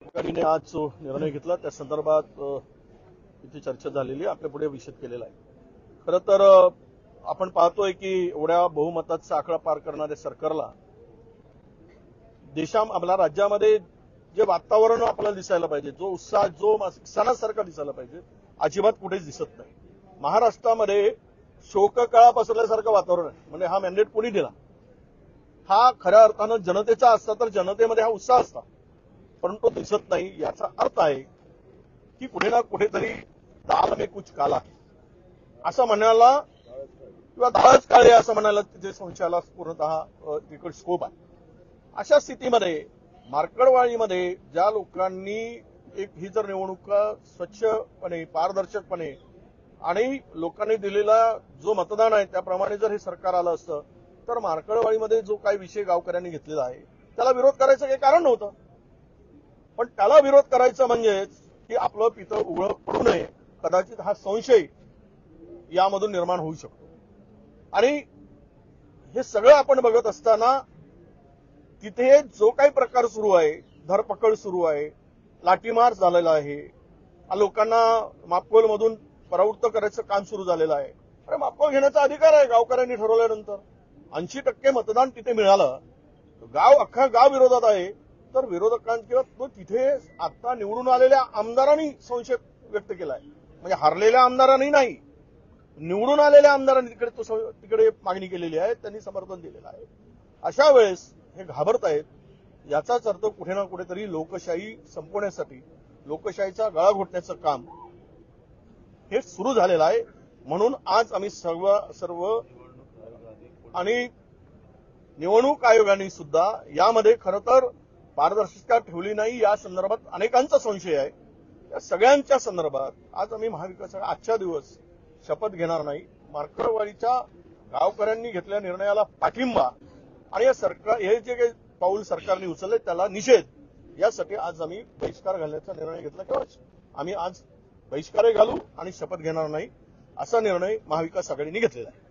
अधिकारीने आज जो निर्णय घेतला त्या संदर्भात इथे चर्चा झालेली आपल्या पुढे विषद केलेला आहे। खरं तर आपण पाहतोय की एवढ्या बहुमताचा आकडा पार करणाऱ्या सरकारला आपल्या राज्यामध्ये जे वातावरण आपल्याला दिसायला पाहिजे, जो उत्साह, जो सणासारखा दिसायला पाहिजे, अजिबात कुठेच दिसत नाही। महाराष्ट्रामध्ये शोककळा पसरल्यासारखं वातावरण आहे। म्हणजे हा मॅन्डेट कोणी दिला? हा खऱ्या अर्थानं जनतेचा असता तर जनतेमध्ये हा उत्साह असता, परंतु दिसत नाही। याचा अर्थ आहे की कुठे ना कुठेतरी दाल में कुछ काला है असं म्हणायला किंवा दाळच काळे असं म्हणायला तिथे संशयाला पूर्णतः तिकडे स्कोप आहे। अशा स्थितीमध्ये मार्कडवाडीमध्ये ज्या लोकांनी ही जर निवडणूक स्वच्छपणे, पारदर्शकपणे आणि लोकांनी दिलेला जो मतदान आहे त्याप्रमाणे जर हे सरकार आलं असतं तर मार्कडवाडीमध्ये जो काही विषय गावकऱ्यांनी घेतलेला आहे त्याला विरोध करायचं काही कारण नव्हतं। पण त्याला विरोध करायचं म्हणजे की आपलं पितळ उघड पडू नये, कदाचित हा संशय यामधून निर्माण होऊ शकतो। आणि हे सगळं आपण बघत असताना तिथे जो काही प्रकार सुरू आहे, धरपकड सुरू आहे, लाठीमार झालेला आहे, लोकांना मापकोलमधून परावृत्त करायचं काम सुरू झालेलं आहे। अरे मापकोल घेण्याचा अधिकार आहे गावकऱ्यांनी ठरवल्यानंतर 80% मतदान तिथे मिळालं, अख्खा गाव विरोधात आहे, तर विरोधकांना तो तिथे आता निवडून आलेल्या आमदारांनी संशय व्यक्त केलाय। म्हणजे हरलेल्या आमदारांनी नाही, निवडून आलेल्या आमदारांनी तिकडे मागणी केलेली आहे, त्यांनी समर्थन दिलेलं आहे। अशा वेळेस हे घाबरत आहेत। याचाच अर्थ कुठे ना कुठेतरी लोकशाही संपवण्यासाठी, लोकशाहीचा गळा घोटण्याचं काम हे सुरू झालेलं आहे। म्हणून आज आम्ही सर्व आणि निवडणूक आयोगाने सुद्धा यामध्ये खरं तर पारदर्शकता ठेवली नाही, या संदर्भात अनेकांचा संशय आहे। या सगळ्यांच्या संदर्भात आज आम्ही महाविकास आजच्या दिवस शपथ घेणार नाही। मार्कडवाडीच्या गावकऱ्यांनी घेतलेल्या निर्णयाला पाठिंबा आणि हे जे काही पाऊल सरकारने उचलले त्याला निषेध यासाठी आज आम्ही बहिष्कार घालण्याचा निर्णय घेतला। किंवा आम्ही आज बहिष्कारही घालू आणि शपथ घेणार नाही असा निर्णय महाविकास आघाडीने घेतलेला आहे।